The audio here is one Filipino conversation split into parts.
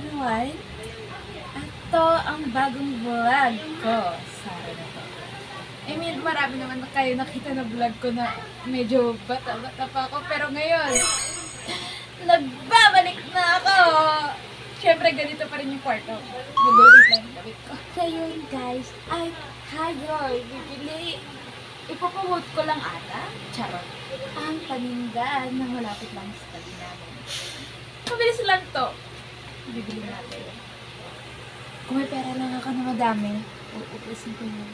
everyone! Ito ang bagong vlog ko. Sana na to. I mean, marami naman na kayo nakita na vlog ko na medyo bata-bata pa ako. Pero ngayon, nagbabalik na ako! Siyempre, ganito pa rin yung kwarto. Magulit lang yung damit ko. So yun guys, ay tayo bibili. Ipopromote ko lang ata, charot, ang paninda na malapit lang sa tabi namin. Mabilis lang to. Bibili natin. Kung may pera lang ako na madami, uupusin ko yun.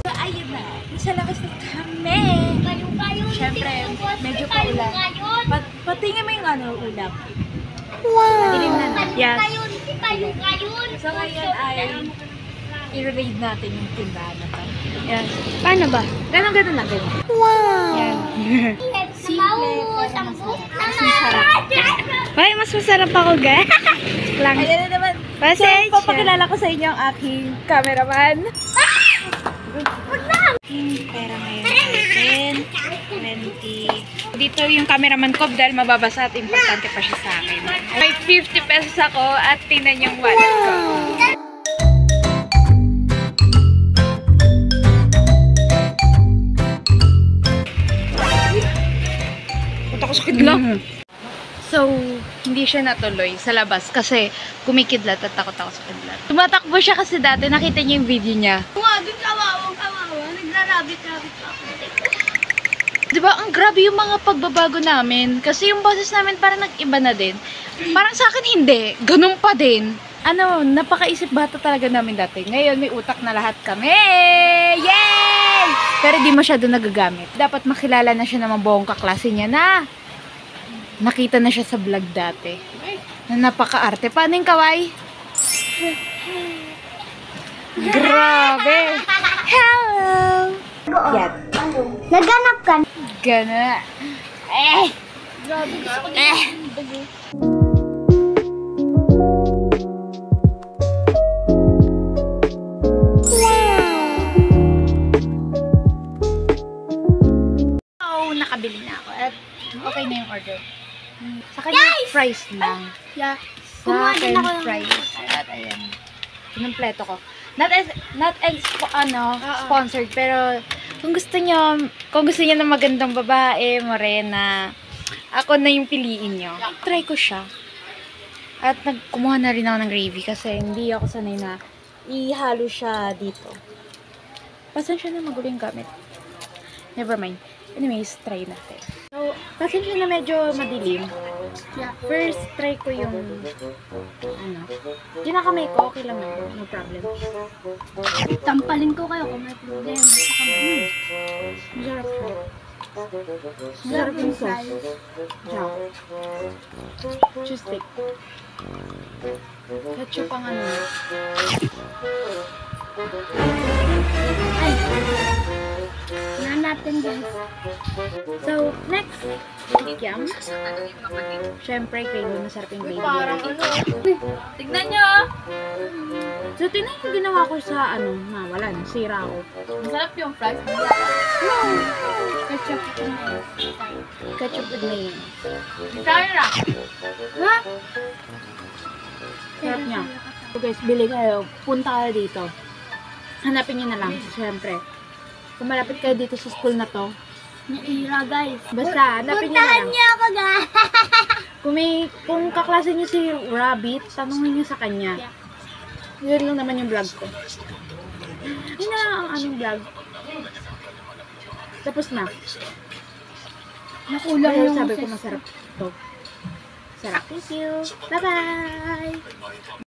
So, ayun na. Nasa labas na kami. Siyempre, medyo paulan. Patingin mo yung ulap. Wow! Dilim na na. Yes. So, ngayon ay i-raid natin yung tindahan na to. Yan. Paano ba? Ganon-ganon lang. Ganon. Wow! Yan. Simple, pero masarap. Mas masarap. Ay, mas masarap ako, guys. Lang. Ayan na naman. So, papakilala ko sa inyo ang aking cameraman. Pera ngayon natin. 20. Dito yung cameraman ko dahil mababasa at importante pa siya sa akin. May 50 pesos ako at tingnan yung wallet ko. Punta ko sa kidlat. So, hindi siya natuloy sa labas kasi kumikidlat at takot ako sa kidlat. Tumatakbo siya kasi dati, nakita niyo yung video niya. Doon kawawa. Nagrarabit-rabit ako. Diba, ang grabe yung mga pagbabago namin. Kasi yung boses namin parang nag-iba na din. Parang sa akin hindi. Ganun pa din. Napakaisip bata talaga namin dati. Ngayon may utak na lahat kami. Yay! Pero di masyado nagagamit. Dapat makilala na siya ng mga buong kaklase niya na nakita na siya sa vlog dati. Na napaka-arte. Paano yung kaway? Grabe! Hello! Yan. Naghanap ka. Gana. Grabe. So, nakabili na ako. At okay na yung order. Sa kanya, fries lang. Yeah. Sa Kumuha din ako akin, ng fries. At ayan. Kinumpleto ko. Not sponsored, pero kung gusto niyo ng magandang babae, morena, ako na yung piliin niyo. Try ko siya. At kumuha na rin ako ng gravy kasi hindi ako sanay na ihalo siya dito. Pasensya na magulo yung gamit. Never mind. Anyways, try natin. So, pasensya na medyo madilim. First, try ko yung ginakamay ko, okay lang naman. No problem. Tampalin ko kayo kung may problema sa kamay. Masarap siya. Masarap yung sauce. Ciao. Cheese stick. Ketchup ang Ay! Yan natin guys. So, next. Kikiam. Siyempre, gravy. Masarap yung gravy. Tignan nyo! So, tingnan yung ginawa ko sa wala. Nasira ako. Masarap yung fries. Ketchup. Ketchup with mayonnaise. Try na! Ha? Sarap niya. So guys, bili kayo. Punta kayo dito. Hanapin nyo na lang. Siyempre. Kung malapit kayo dito sa school na to, Naira guys. basta, hanapin nyo na Puntahan lang. niyo ako guys. Kung kaklase nyo si Rabbit, tanongin nyo sa kanya. Yun lang naman yung vlog ko. Yun na lang ang aming vlog. Tapos na. Nakulang Pero yung sabi ko masarap to. Sarap. Thank you. Bye-bye!